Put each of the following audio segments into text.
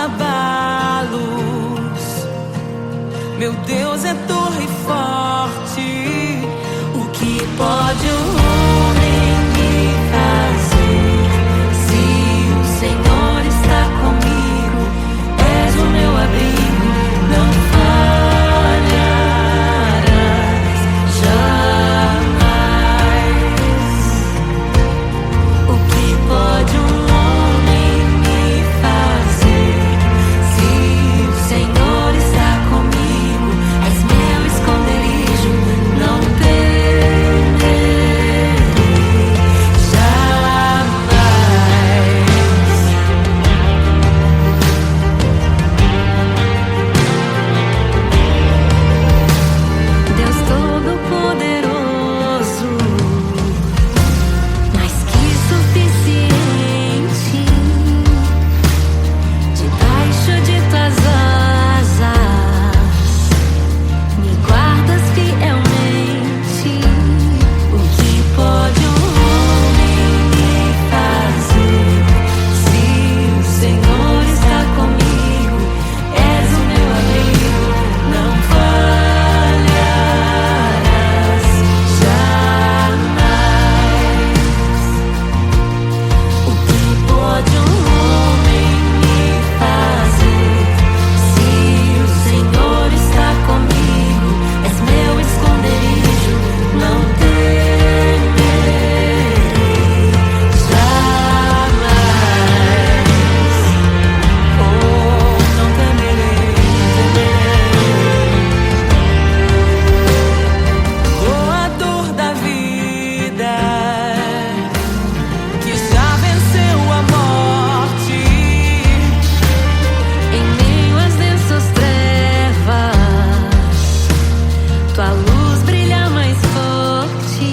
abalos. Meu Deus é torre forte. O que pode o homem me fazer? Se o Senhor está comigo, és o meu abrigo, não falharás jamais. O que pode um homem me fazer? Se o Senhor está comigo, és meu esconderijo, não temerei jamais. Deus Todo-Poderoso, mais que suficiente, debaixo de tuas asas me guardas fielmente. O que pode um homem me fazer? Se o Senhor está comigo, és o meu abrigo, não falharás jamais. O que pode um homem me fazer? Se o Senhor está comigo, és meu esconderijo, não temerei jamais. Oh, não temerei, doador da vida, que já venceu a morte. Em meio às densas trevas, tua luz brilha mais forte.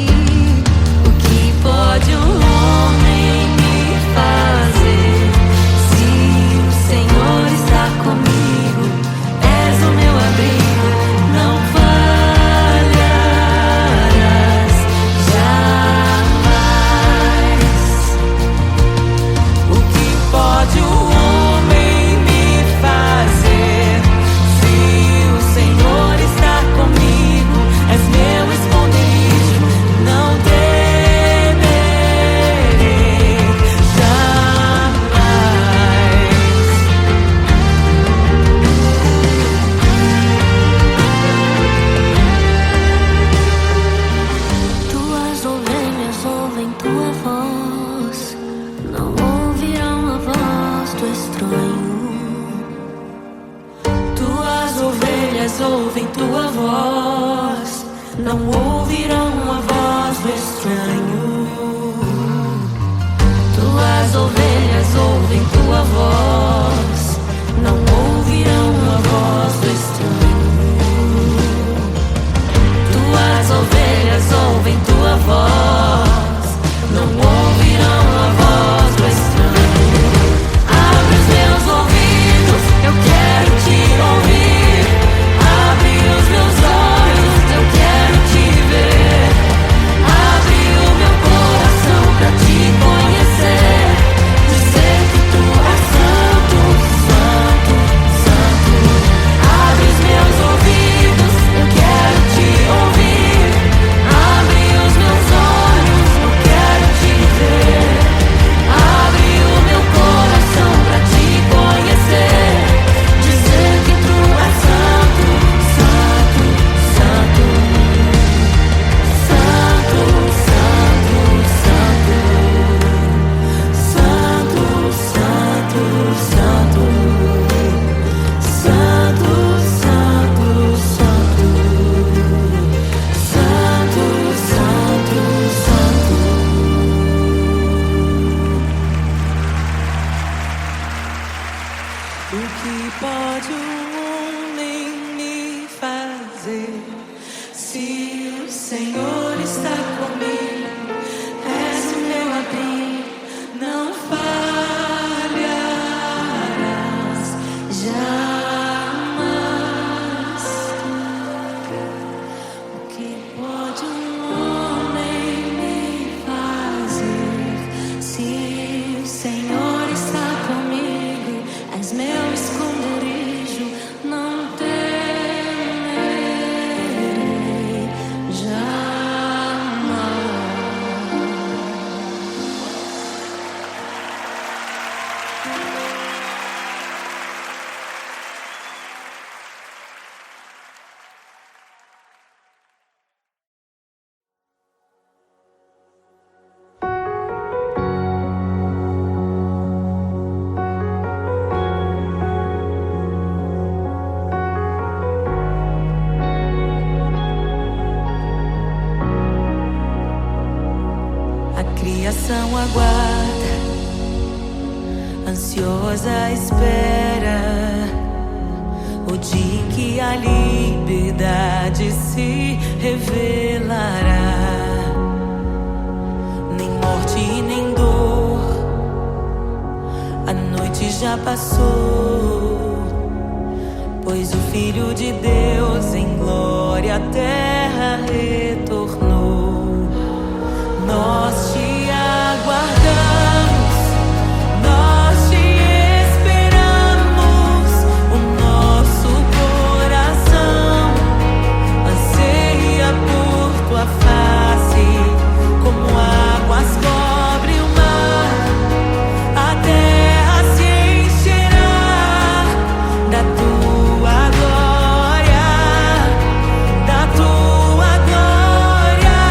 O que pode um homem me fazer? Se o Senhor está comigo, és o meu abrigo, não falharás jamais. O que pode o homem me fazer? Se o Senhor está comigo, és meu esconderijo, não temerei jamais. Tuas ovelhas ouvem tua voz, não ouvirão a voz do estranho. Tuas ovelhas ouvem tua voz, não ouvirão a voz do estranho. Tuas ovelhas ouvem tua voz, não ouvirão a voz do estranho. Tuas ovelhas ouvem tua voz, não ouvirão a voz do estranho. Abre os meus ouvidos, eu quero te ouvir. Abre os meus olhos, eu quero te ver. Abre o meu coração pra te conhecer. Dizer que tu és santo, santo, santo. Abre os meus ouvidos, eu quero te ouvir. Abre os meus olhos, eu quero te ver. Abre o meu coração pra te conhecer. Dizer que tu és santo, santo, santo. Santo, santo, santo. Santo, santo, santo. Santo, santo, santo. Santo, santo, santo. O que pode um homem me fazer? Se o Senhor está comigo, és o meu abrigo, não falharás jamais. O que pode um homem me fazer? Se o Senhor está comigo, és meu escudo. criação aguarda, ansiosa espera o dia em que a liberdade se revelará. Nem morte nem dor, a noite já passou, pois o Filho de Deus em glória à terra retornou. Nós te aguardamos, nós te esperamos. O nosso coração anseia por tua face, como águas cobre o mar. A terra se encherá da tua glória, da tua glória.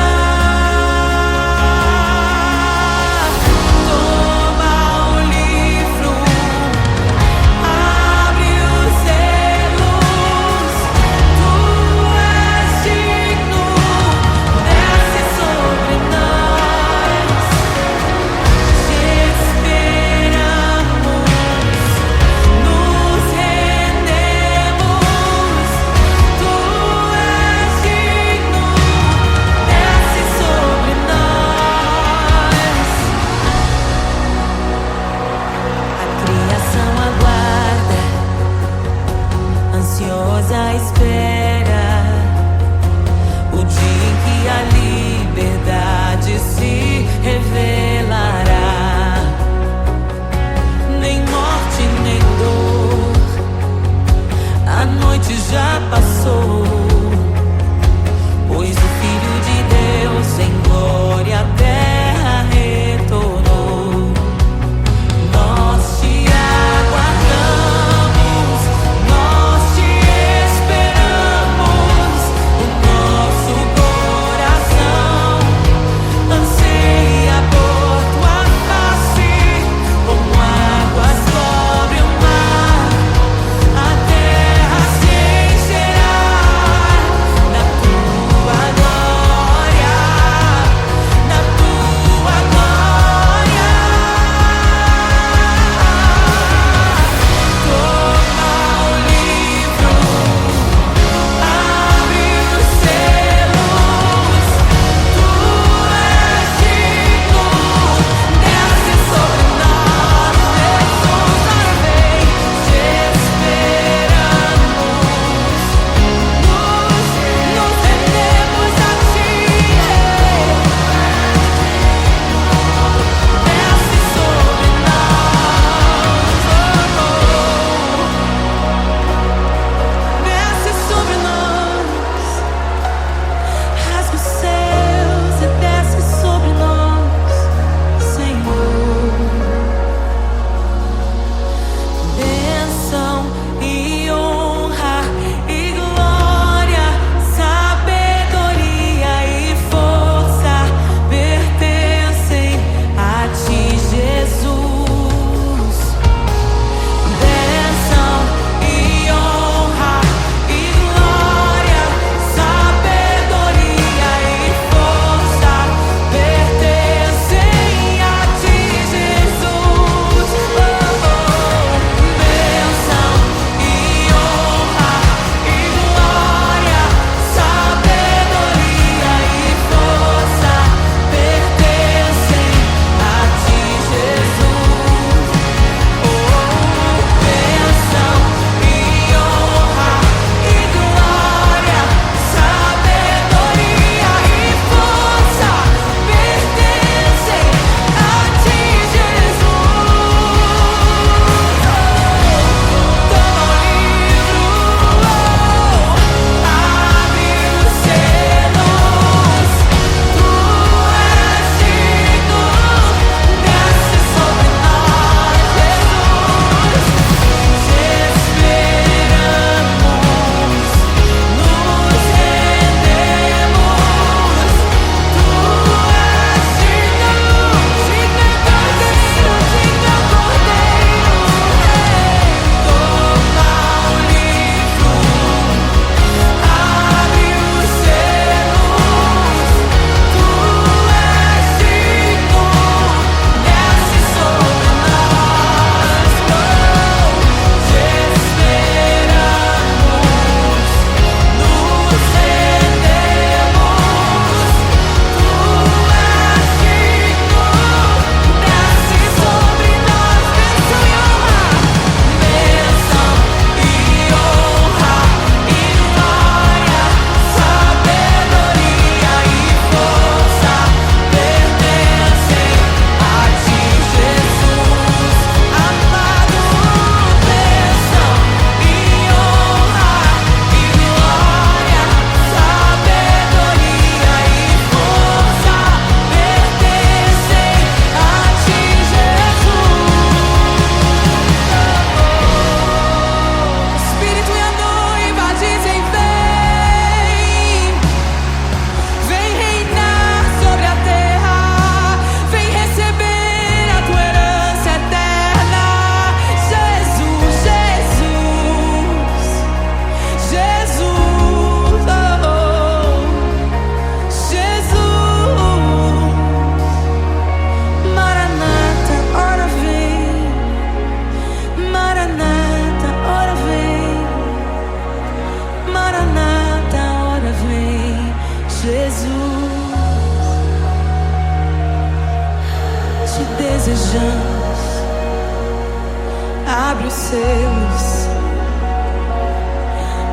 seus.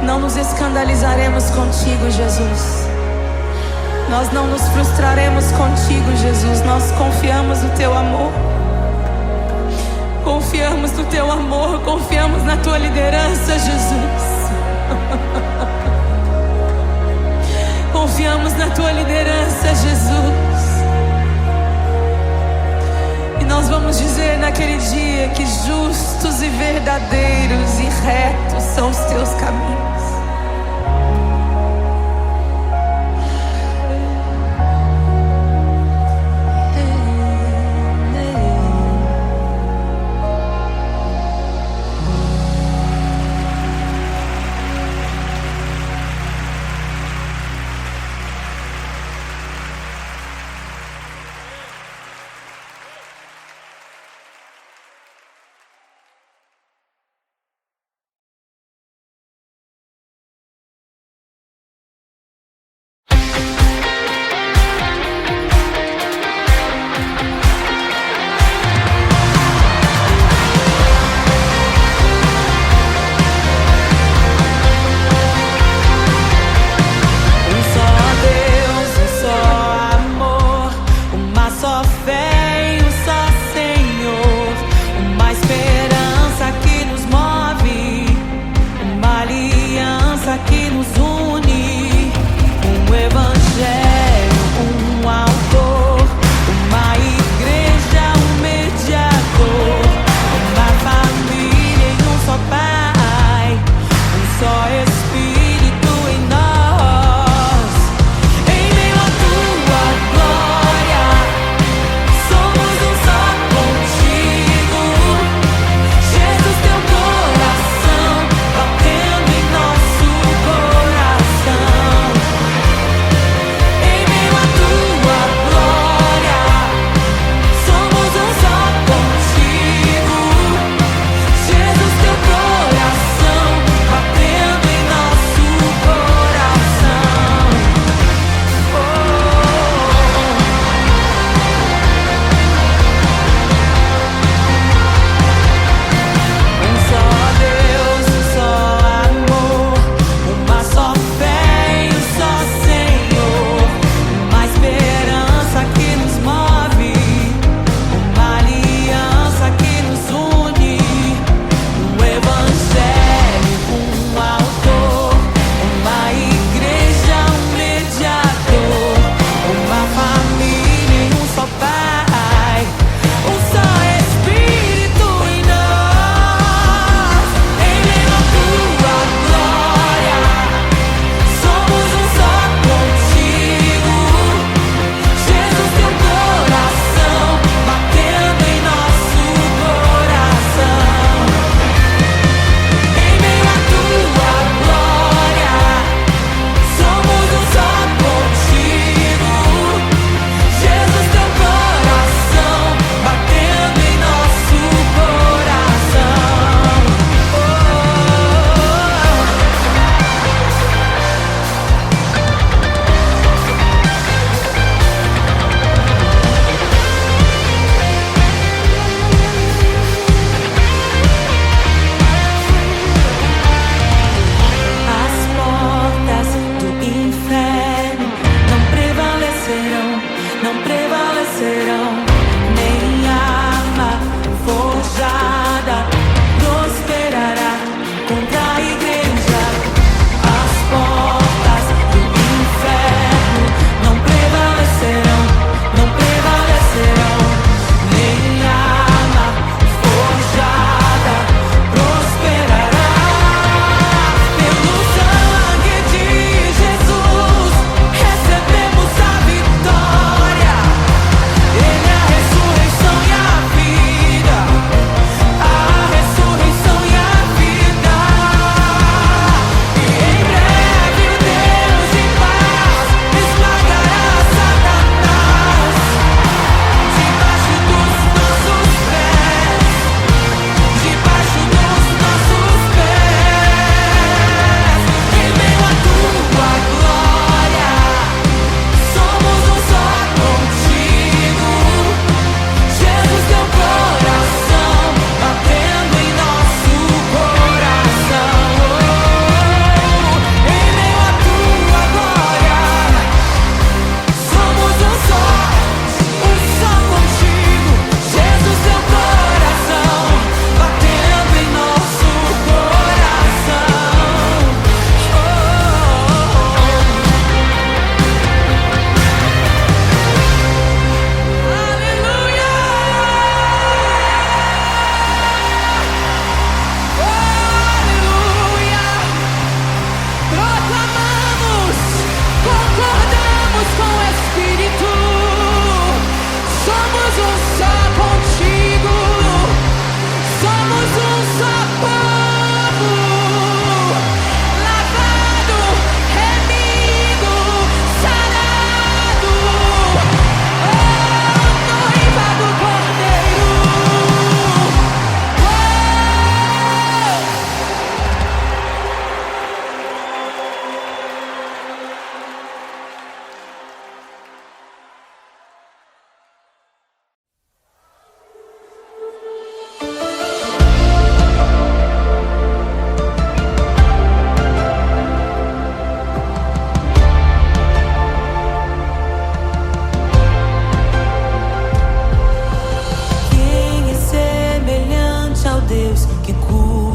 Não nos escandalizaremos contigo, Jesus. Nós não nos frustraremos contigo, Jesus. Nós confiamos no teu amor. Confiamos no teu amor, confiamos na tua liderança, Jesus. Confiamos na tua liderança, Jesus. E nós vamos dizer naquele dia que justos e verdadeiros e retos são os teus caminhos.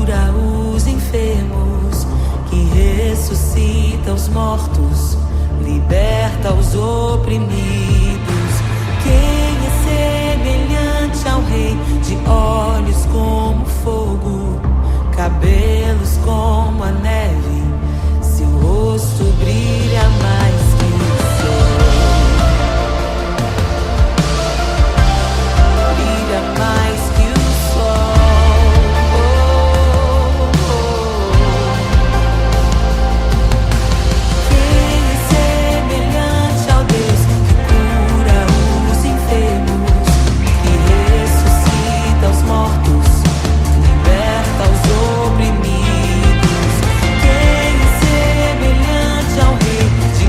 cura os enfermos, que ressuscita os mortos, liberta os oprimidos. Quem é semelhante ao Rei, de olhos como fogo, cabelos como a neve, seu rosto brilha mais que o sol. Brilha mais que o sol. Quem é semelhante ao Deus que cura os enfermos, que ressuscita os mortos, liberta os oprimidos? Quem é semelhante ao Rei, de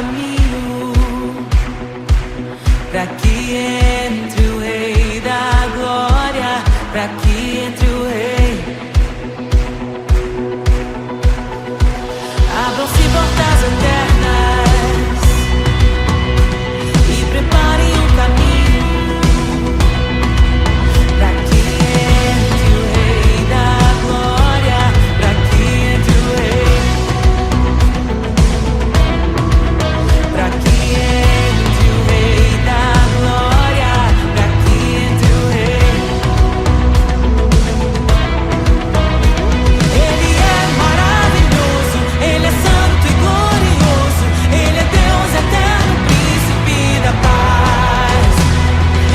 caminho para que entre o Rei da Glória, para que entre o Rei. Abram-se portas eternas e preparem o caminho para que entre o Rei da Glória, para que entre o Rei, para que entre o Rei da Glória, para que entre o Rei. Ele é maravilhoso, Ele é santo e glorioso, Ele é Deus eterno, príncipe da paz.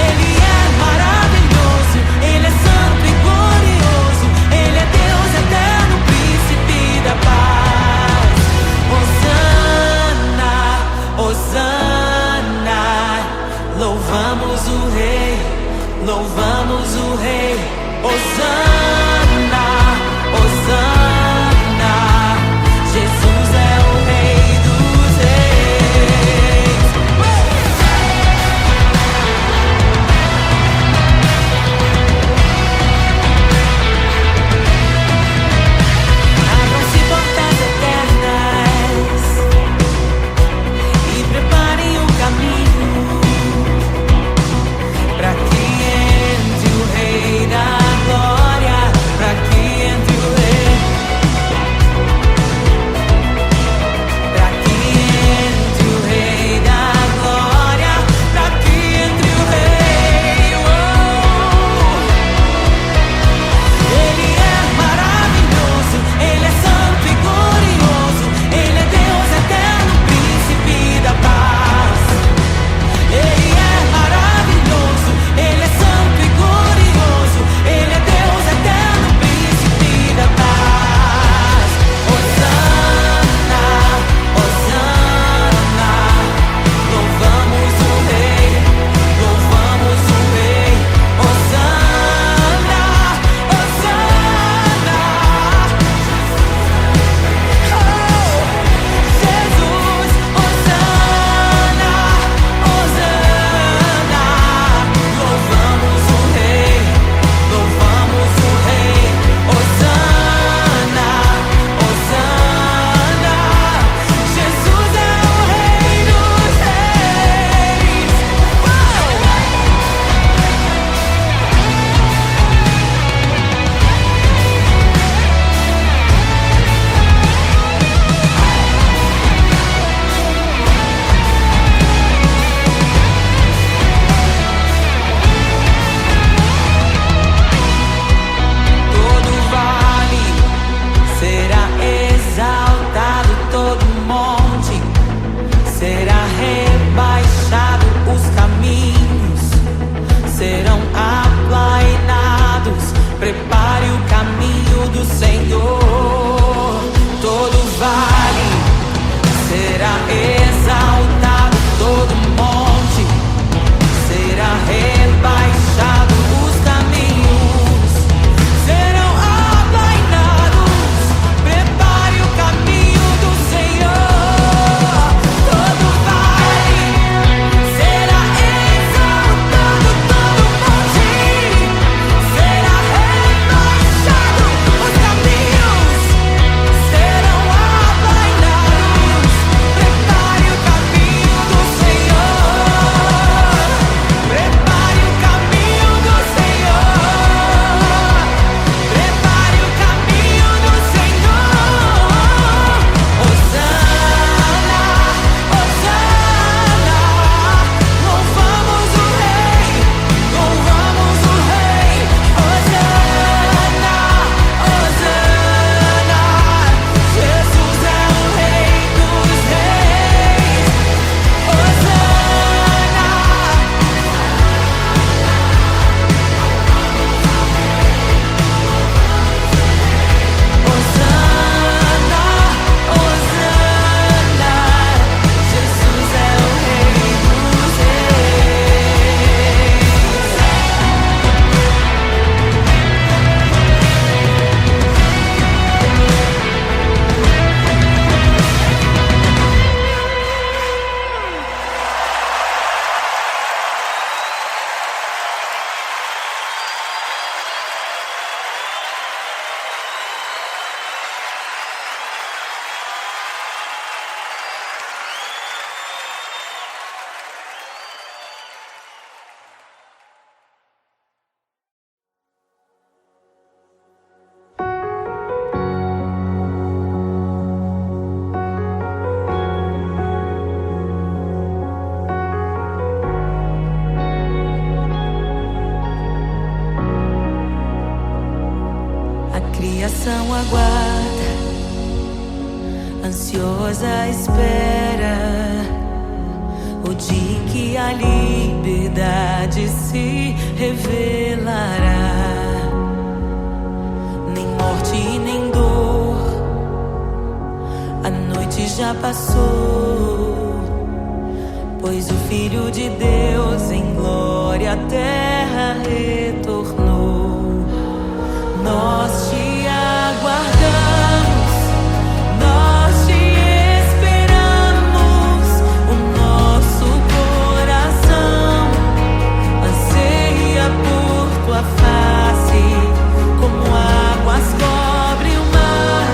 Ele é maravilhoso, Ele é santo e glorioso, Ele é Deus eterno, príncipe da paz. Hosana, Hosana, louvamos o Rei, louvamos o Rei. Hosana, Hosana, Jesus é o Rei dos Reis. Abram-se portas eternas e preparem o caminho para que entre o Rei da Glória, para que entre o Rei, para que entre o Rei da Glória, para que entre o Rei. Ele é maravilhoso, Ele é santo e glorioso, Ele é Deus eterno, príncipe da paz. Ele é maravilhoso, Ele é santo e glorioso, Ele é Deus eterno, príncipe da paz. Hosana, Hosana, louvamos o Rei, louvamos o Rei. Hosana, Hosana, Jesus, Hosana, Hosana, louvamos o Rei, louvamos o Rei. Hosana, Hosana, Jesus é o Rei dos Reis. Todo vale será exaltado, todo monte será rebaixado, os caminhos serão aplainados. Prepare o caminho do Senhor. Todo vale será exaltado, todo monte será rebaixado, os caminhos serão aplainados. Prepare o caminho do Senhor. Todo vale será exaltado, todo monte será rebaixado, os caminhos serão aplainados. Prepare aguarda, ansiosa espera o dia em que a liberdade se revelará. Nem morte nem dor, a noite já passou, pois o Filho de Deus em glória à terra retornou. Nós te aguardamos, nós te esperamos. O nosso coração anseia por tua face, como águas cobrem o mar.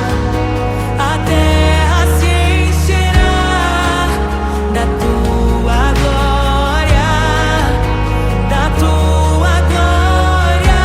A terra se encherá da tua glória, da tua glória.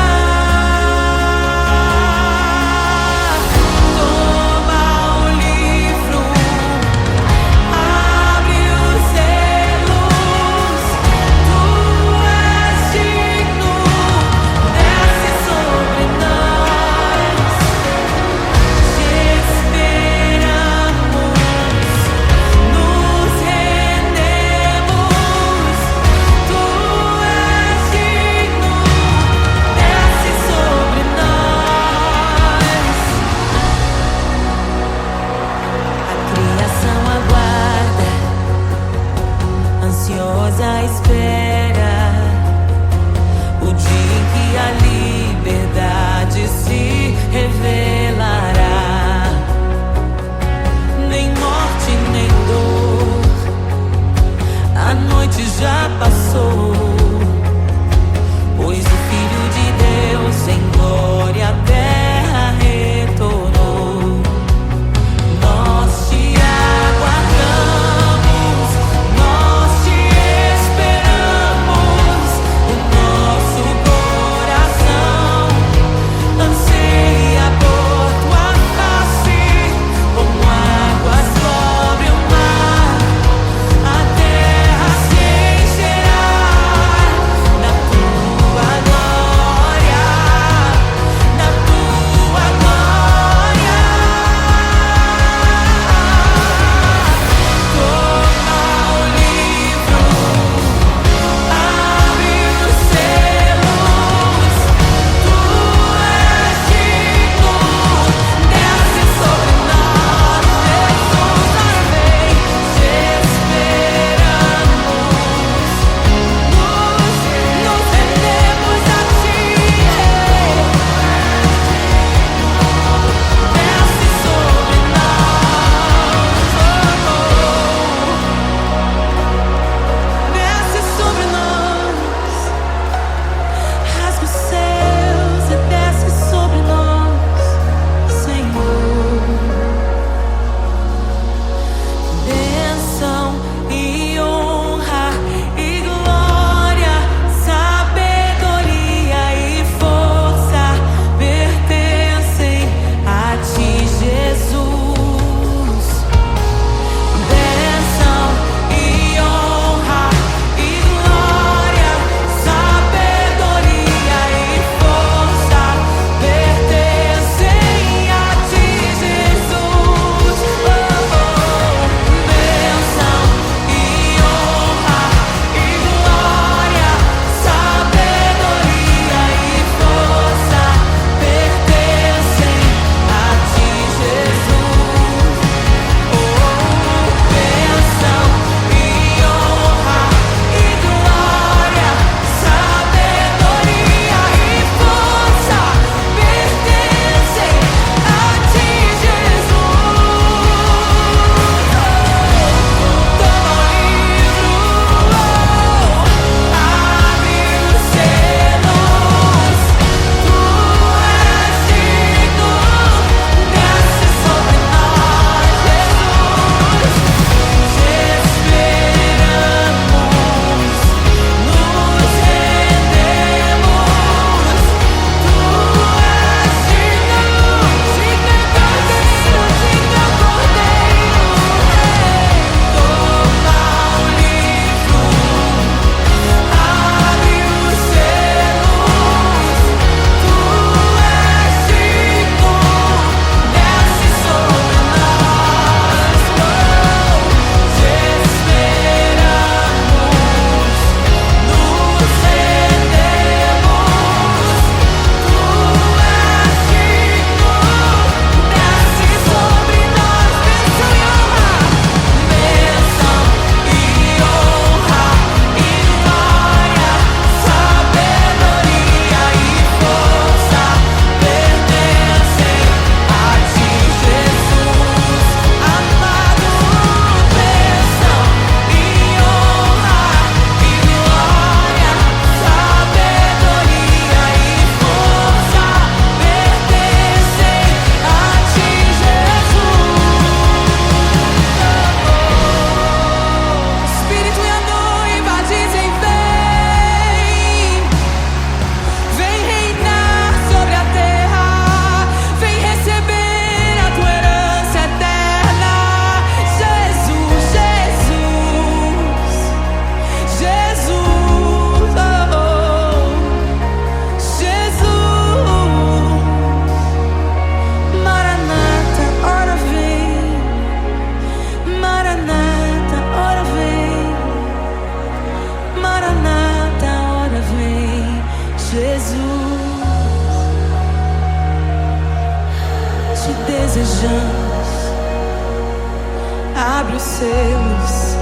Abre os selos.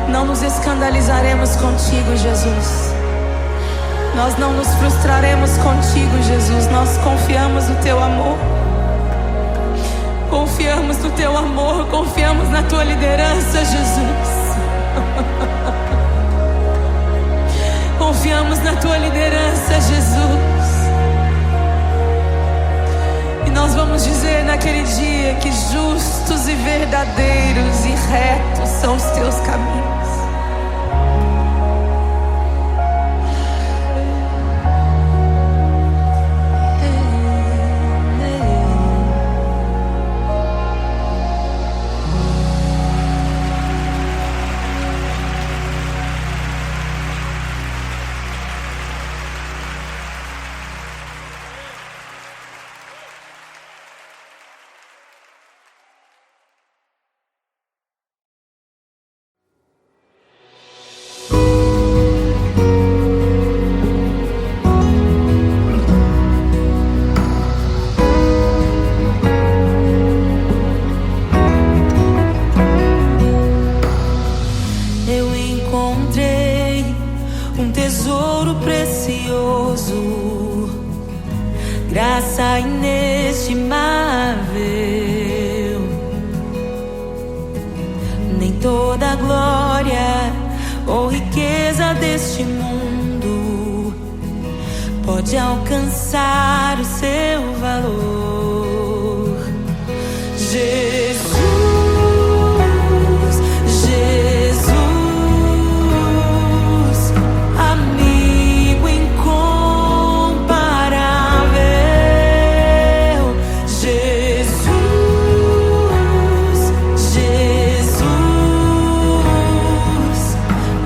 Não nos escandalizaremos contigo, Jesus. Nós não nos frustraremos contigo, Jesus. Nós confiamos no teu amor. Confiamos no teu amor. Confiamos na tua liderança, Jesus. Confiamos na tua liderança, Jesus. E nós vamos dizer naquele dia que justos e verdadeiros e retos são os teus caminhos. Graça inestimável, nem toda a glória ou riqueza deste mundo pode alcançar o seu valor. Jesus, Jesus, amigo incomparável. Jesus, Jesus,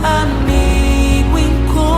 amigo incomparável.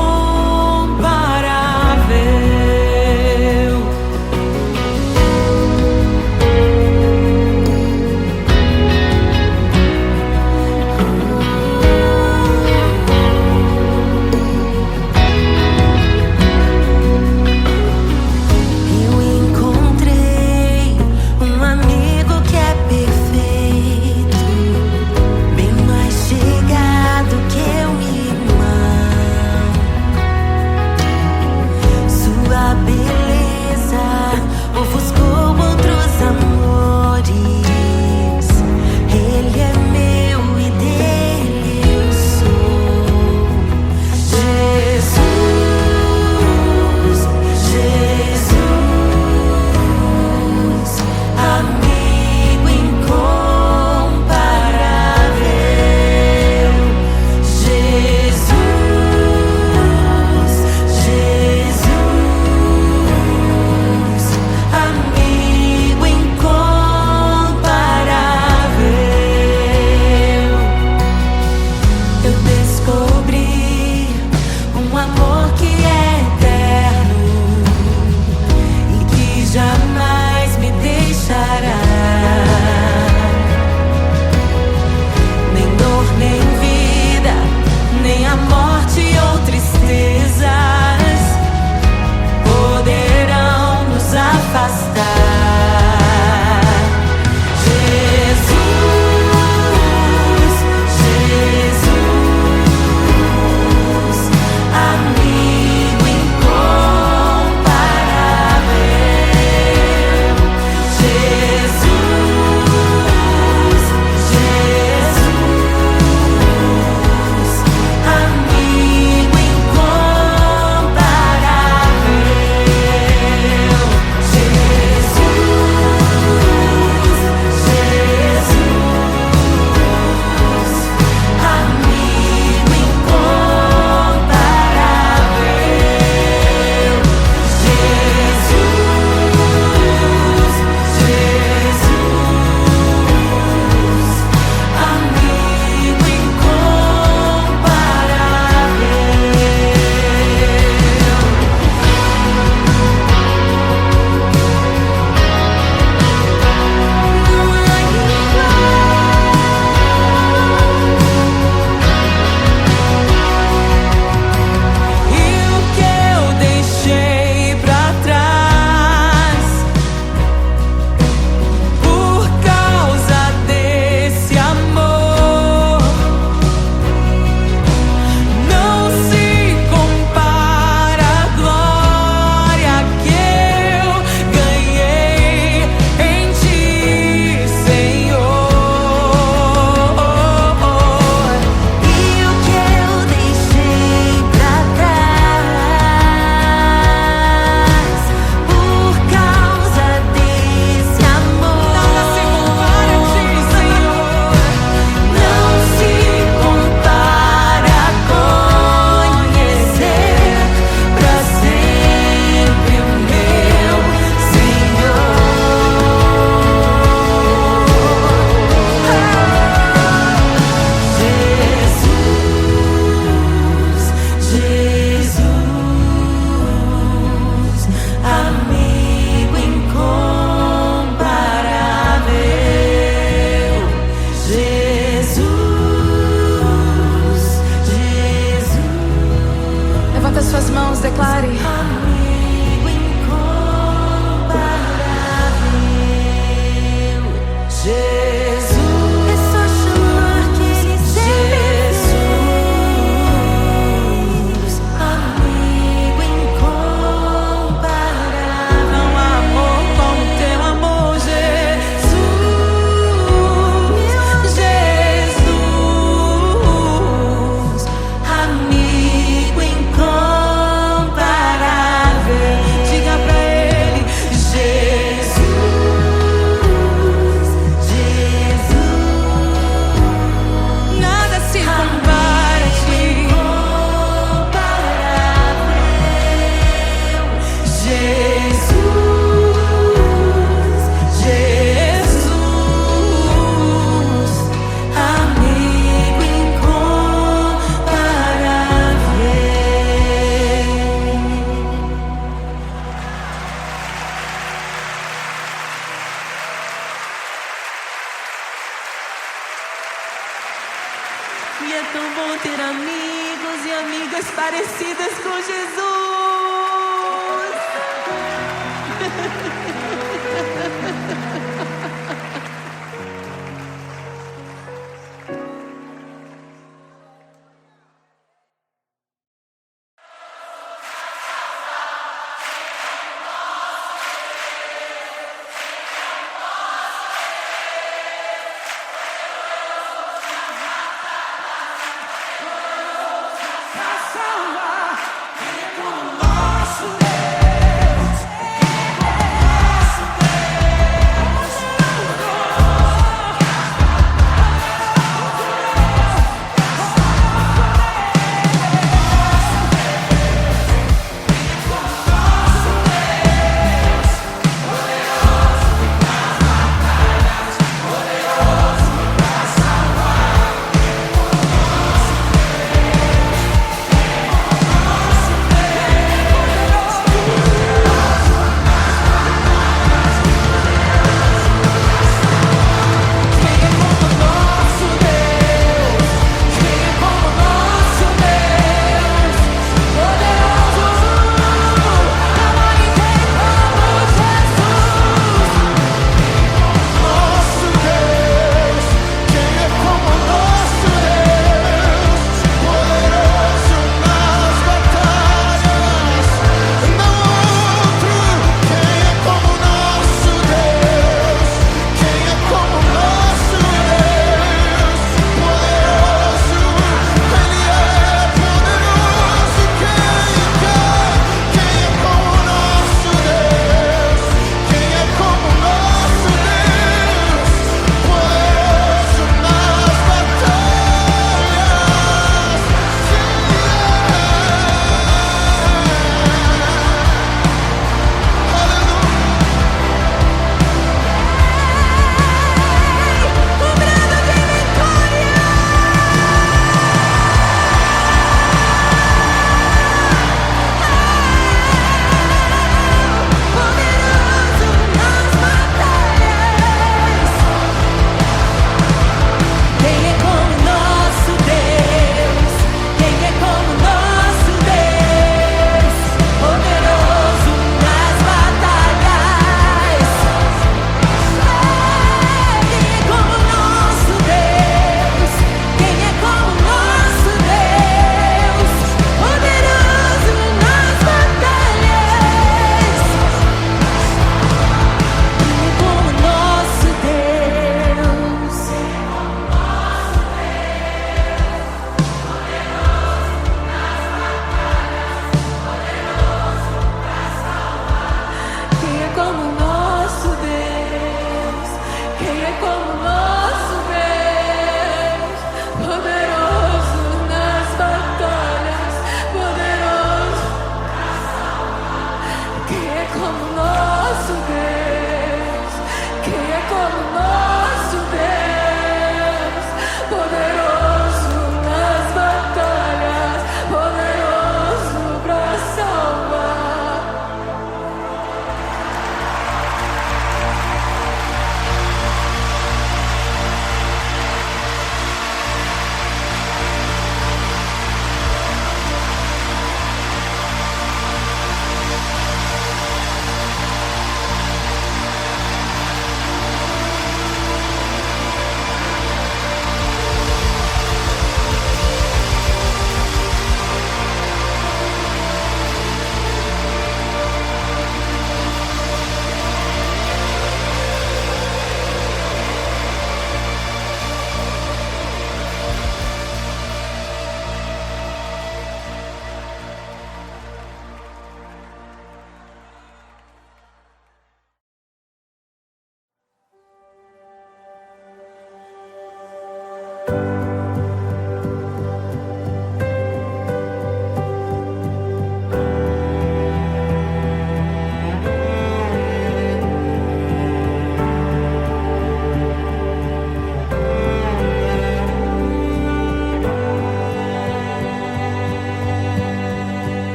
E é tão bom ter amigos e amigas parecidas com Jesus.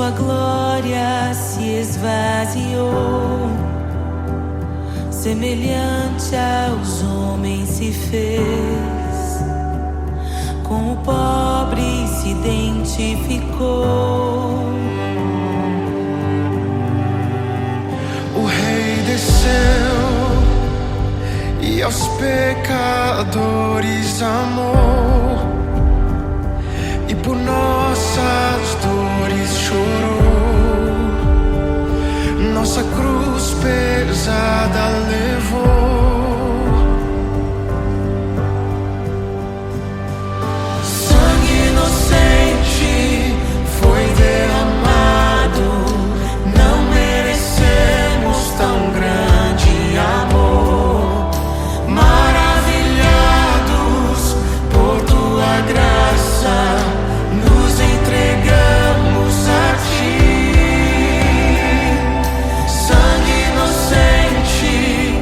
sua glória se esvaziou, semelhante aos homens se fez, com o pobre se identificou. O Rei desceu e aos pecadores amou, e por nossas dores chorou, nossa cruz pesada levou. Sangue inocente foi derramado, não merecemos tão grande amor. Maravilhados por tua graça, nos entregamos a ti. Sangue inocente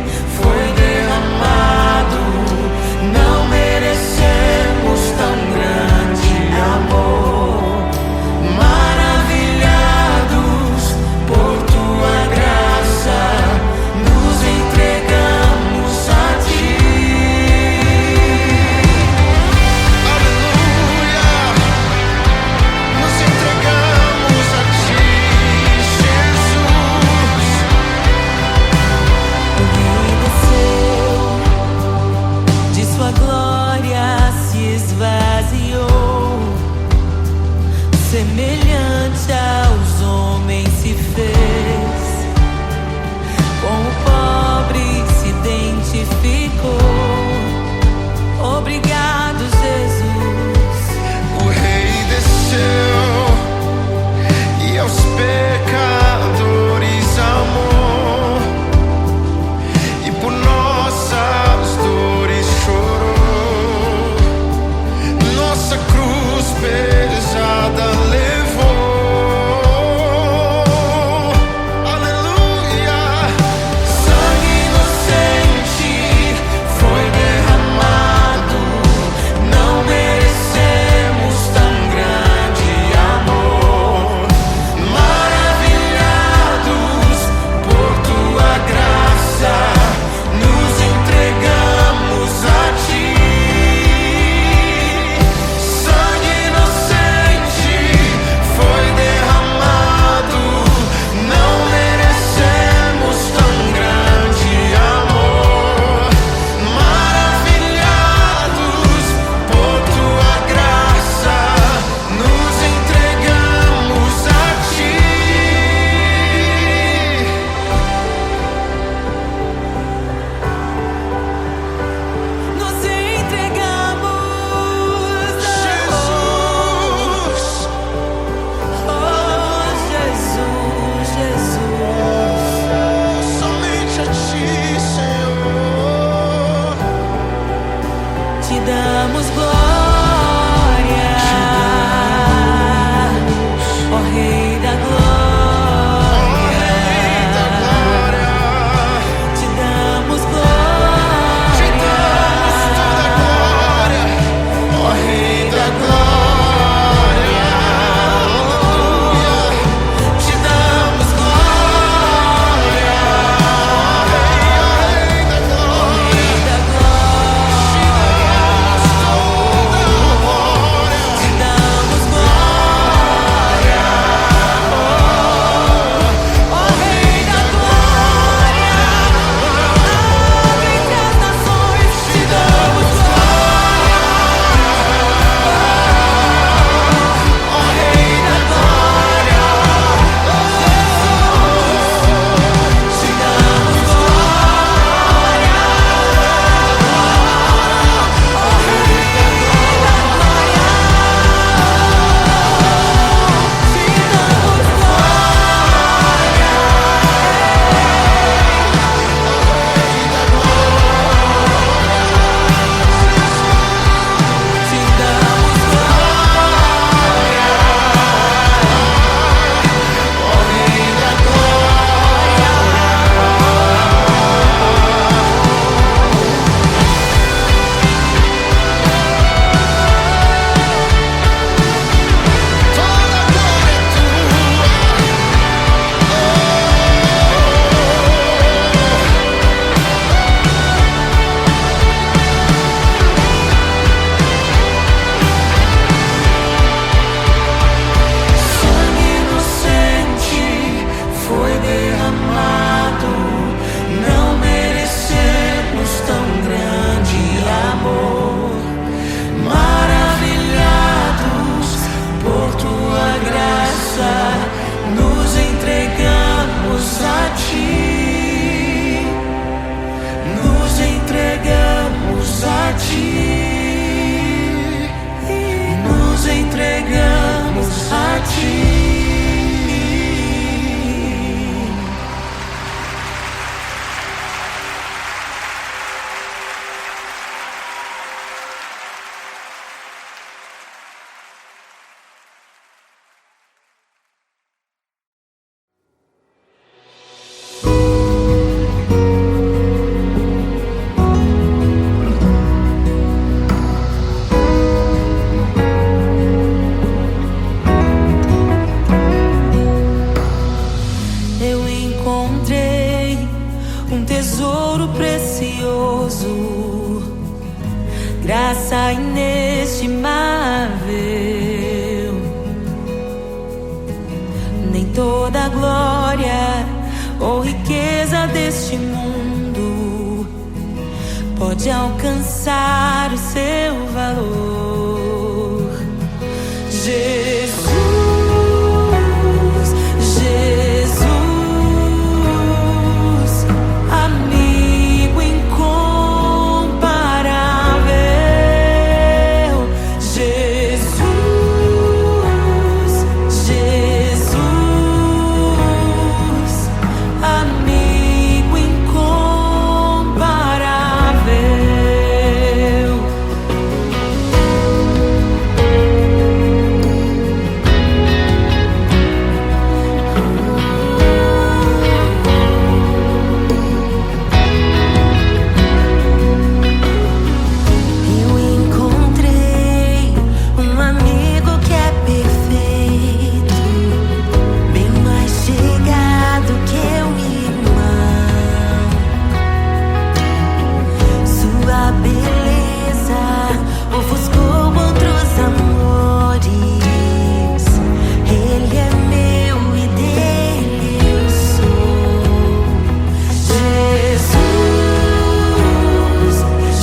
precioso, graça inestimável. Nem toda a glória ou riqueza deste mundo pode alcançar o seu valor. Jesus, Jesus, amigo incomparável. Jesus, Jesus, amigo incomparável. Eu encontrei um amigo que é perfeito, bem mais chegado que um irmão. Sua beleza ofuscou outros amores. Ele é meu e dele eu sou. Jesus,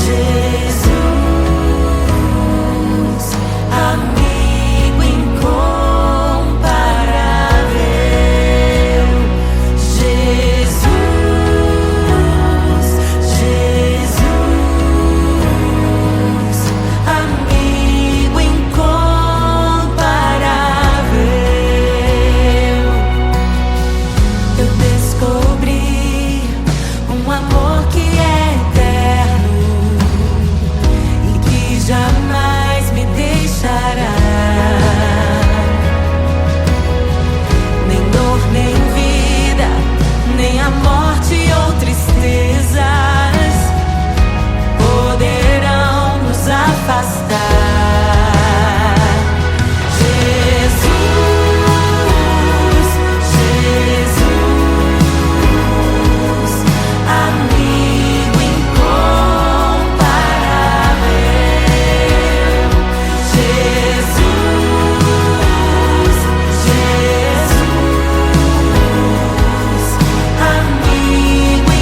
Jesus, amigo incomparável. Jesus, Jesus, amigo incomparável. Eu descobri um amor que é eterno e que jamais me deixará. Nem dor, nem vida, nem a morte ou tristezas poderão nos afastar. Jesus, Jesus, amigo incomparável. Jesus, Jesus, amigo incomparável.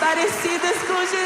parecidas com Jesus.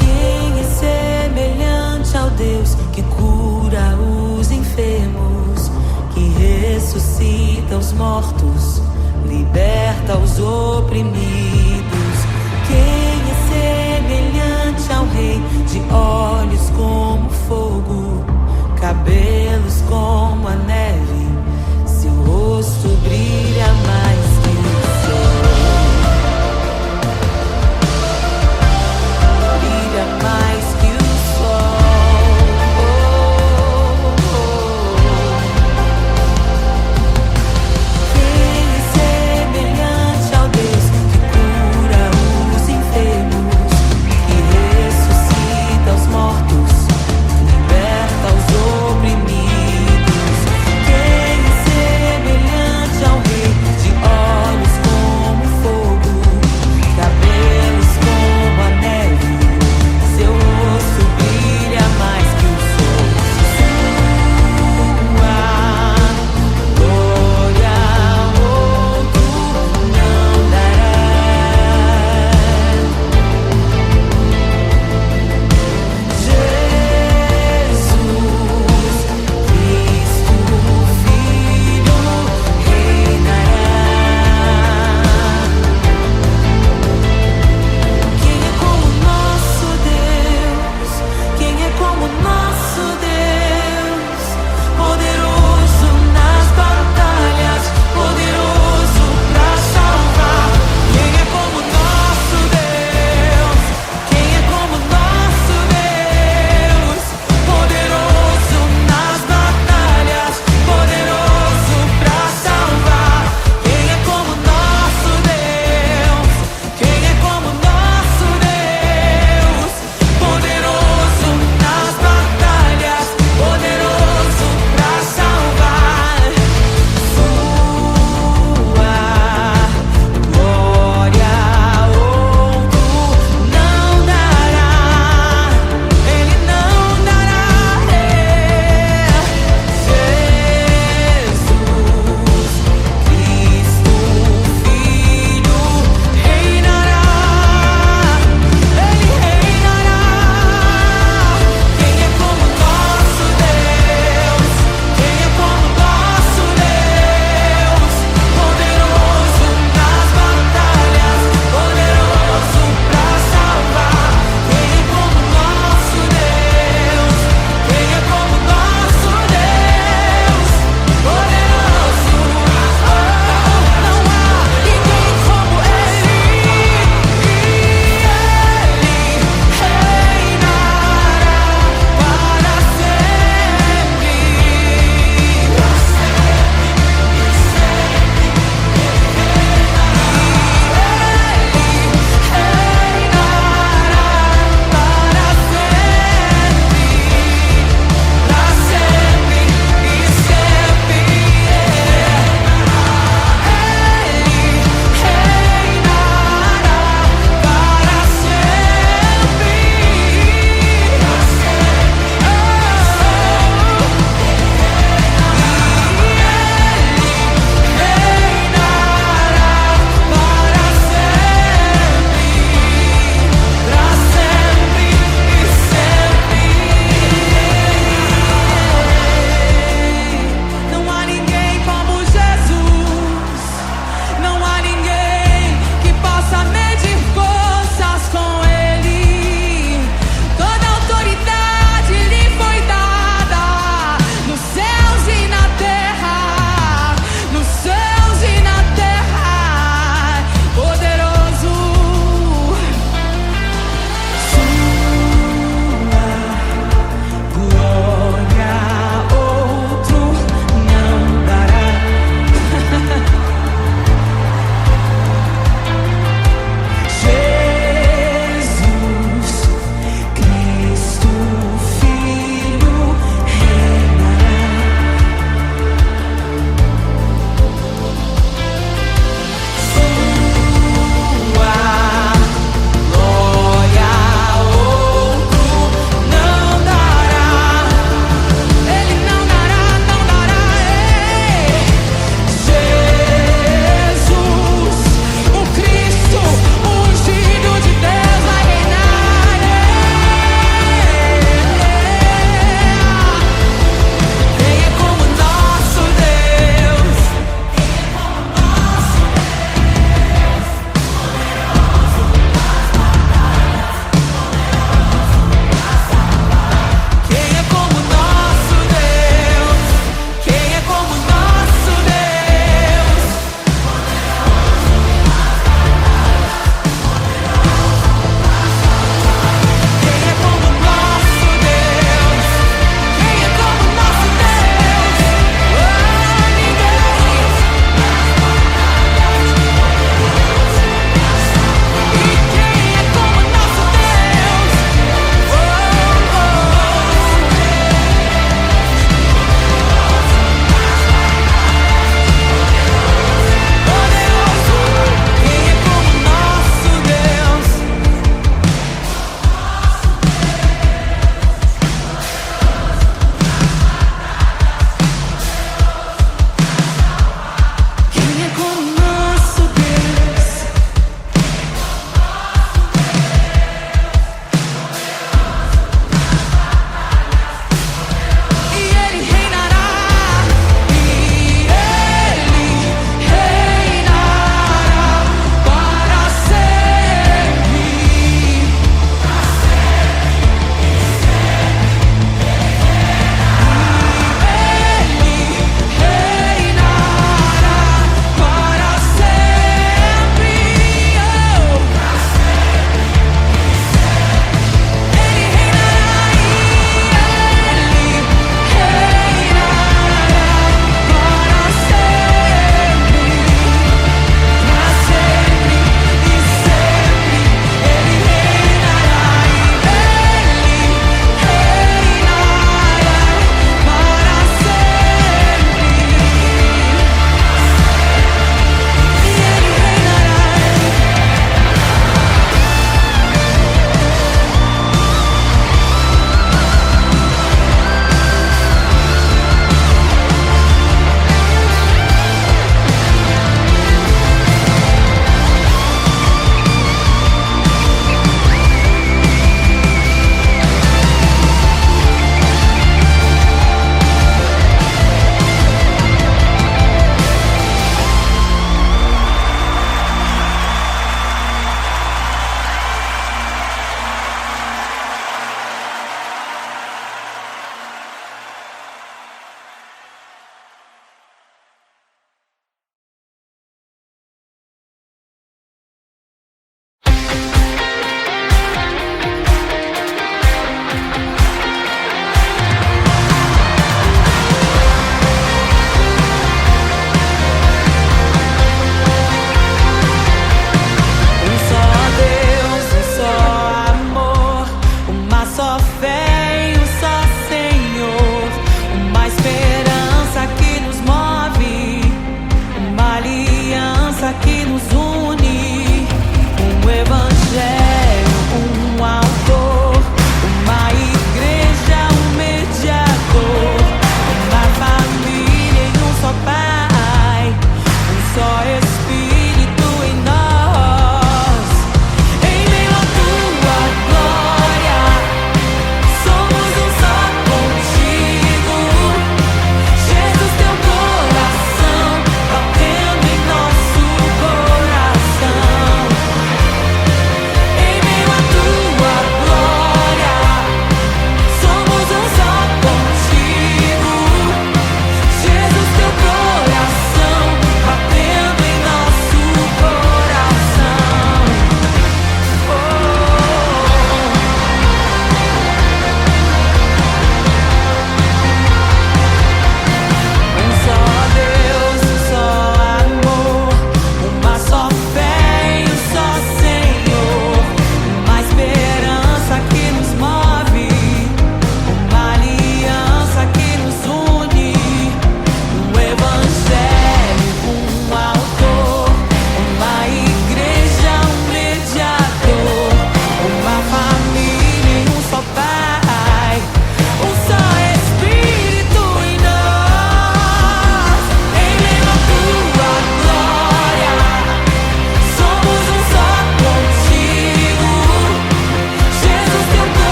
Quem é semelhante ao Deus que cura os enfermos, que ressuscita os mortos, liberta os oprimidos? Quem é semelhante ao Rei, de olhos como fogo, cabelos como a neve, seu rosto brilha mais que o sol, brilha mais que o sol. Quem é semelhante ao Deus que cura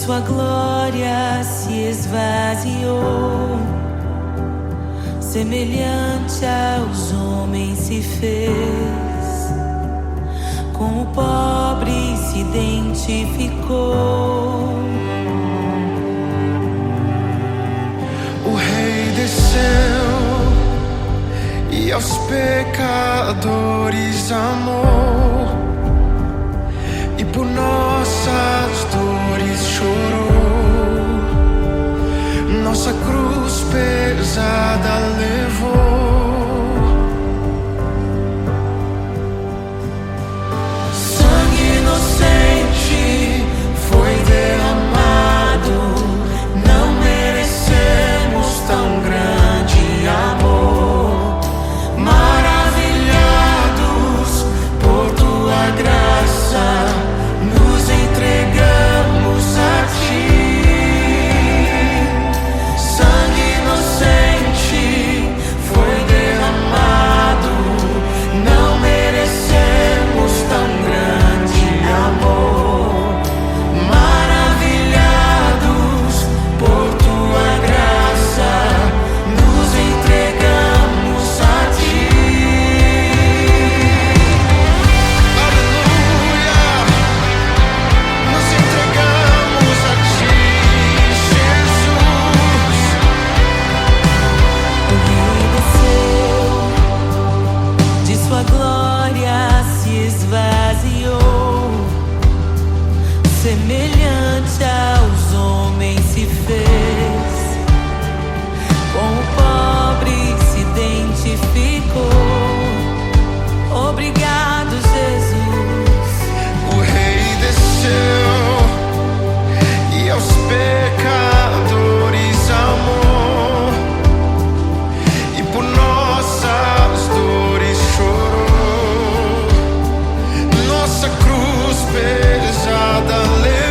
sua glória se esvaziou, semelhante aos homens se fez, com o pobre se identificou. O Rei desceu e aos pecadores amou, e por nossas dores chorou, nossa cruz pesada levou. Sangue inocente foi derramado, não merecemos tão grande amor. Maravilhados por tua graça, nos entregamos a ti. Sangue inocente foi derramado, não merecemos tão grande amor. Maravilhados por tua graça, nos entregamos a ti. Aleluia! Nos entregamos a ti, Jesus. O Rei desceu, de sua glória se esvaziou, semelhante aos homens se fez, com o pobre se identificou. Obrigado, Jesus. O Rei desceu e aos pecadores amou, e por nossas dores chorou, nossa cruz pesada levou.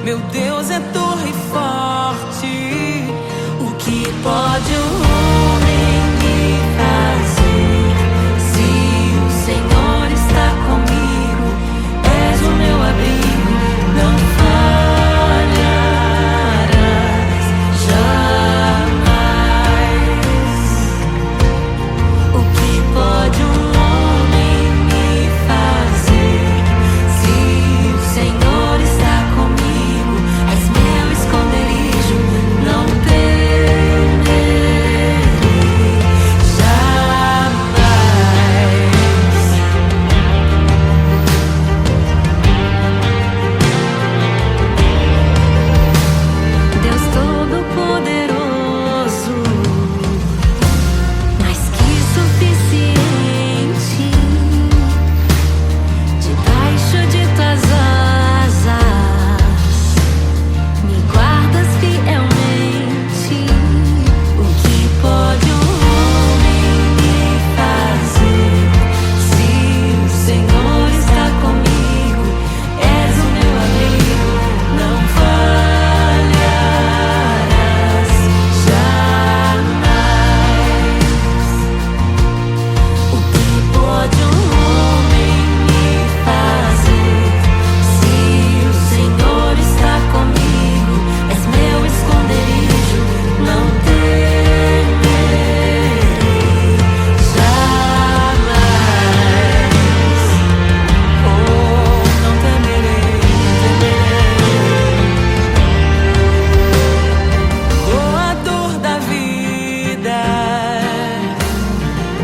Meu Deus é torre forte. O que pode o homem me fazer? Se o Senhor está comigo, és o meu abrigo, não falharás jamais. O que pode um homem me fazer? Se o Senhor está comigo, és meu esconderijo, não temerei jamais. Deus Todo-Poderoso, mais que suficiente, debaixo de tuas asas me guardas fielmente. O que pode um homem me fazer? Se o Senhor está comigo, és o meu amigo, não falharás jamais. O que pode um homem me fazer? Se o Senhor está comigo, és meu esconderijo, não temerei jamais. Oh, não temerei, Doador da vida,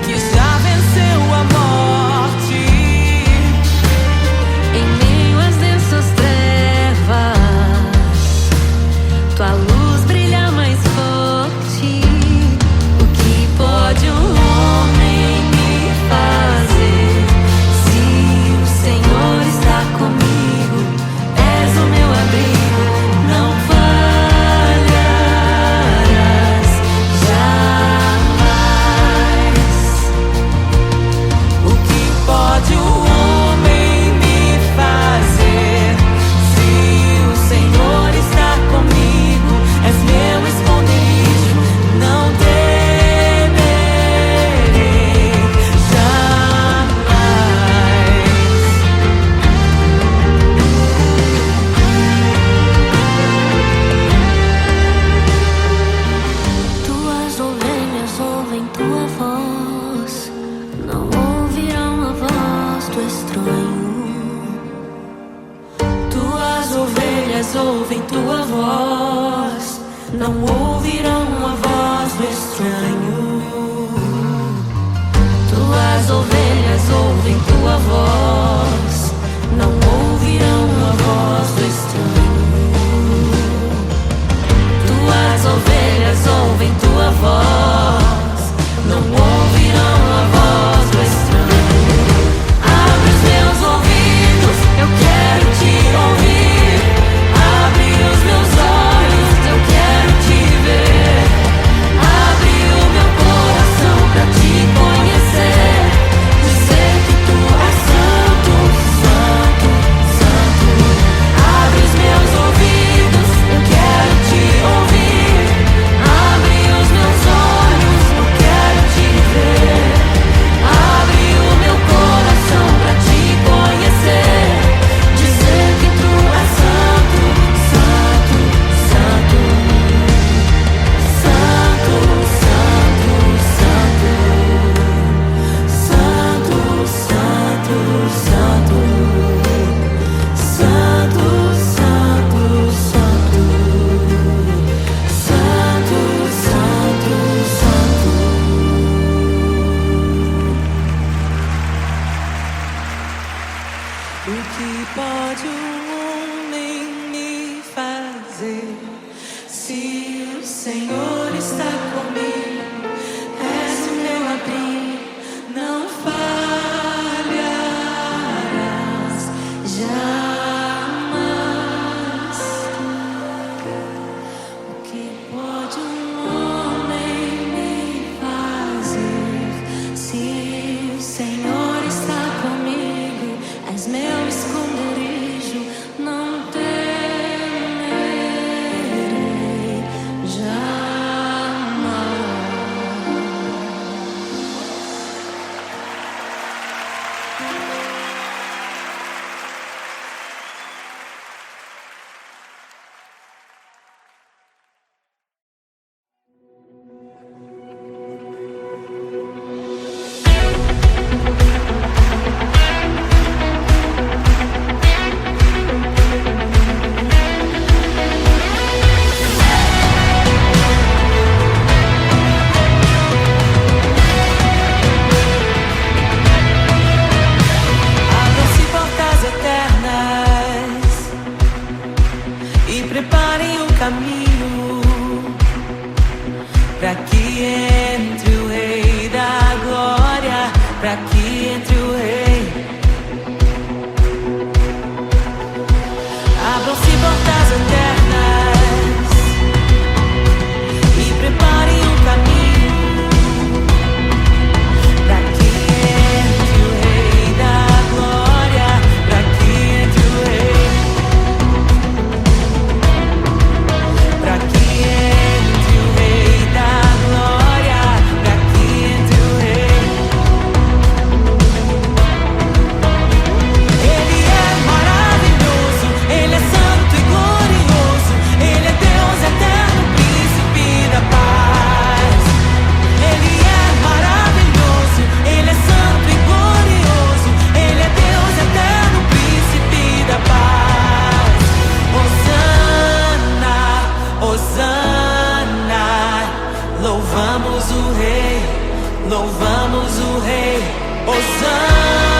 que já venceu a morte. Em meio às densas trevas, tua luz brilha mais forte. O que pode um homem me fazer? Se o Senhor está comigo, és o meu abrigo, não falharás jamais. O que pode o homem me fazer? Se o Senhor está comigo, és meu esconderijo, não temerei jamais. Tuas ovelhas ouvem tua voz, não ouvirão a voz do estranho. Tuas ovelhas ouvem tua voz, não ouvirão a voz do estranho. Tuas ovelhas ouvem tua voz, não ouvirão a voz do estranho. Tuas ovelhas ouvem tua voz, não ouvirão a voz do estranho. Abre os meus ouvidos, eu quero te ouvir. Abre os meus olhos, eu quero te ver. Abre o meu coração pra te conhecer. Dizer que tu és santo, santo, santo. Abre os meus ouvidos, eu quero te ouvir. Abre os meus olhos, eu quero te ver. Abre o meu coração pra te conhecer. Dizer que tu és santo, santo, santo. Santo, santo, santo. Santo, santo, santo. Santo, santo, santo. Santo, santo, santo. O que pode um homem me fazer? Se o Senhor está comigo, és o meu abrigo, não falharás jamais. O que pode um homem me fazer? Se o Senhor está comigo, és meu esconderijo, não temerei pra que entre o Rei da Glória, pra que entre o Rei. Abram-se portas eternas e preparem um caminho pra que entre o Rei da Glória, pra que entre o Rei, pra que entre o Rei da Glória, pra que entre o Rei. Ele é maravilhoso, Ele é santo e glorioso, Ele é Deus eterno, príncipe da paz. Ele é maravilhoso, Ele é santo e glorioso, Ele é Deus eterno, príncipe da paz. Hosana, Hosana, louvamos o Rei, louvamos o Rei. Hosana.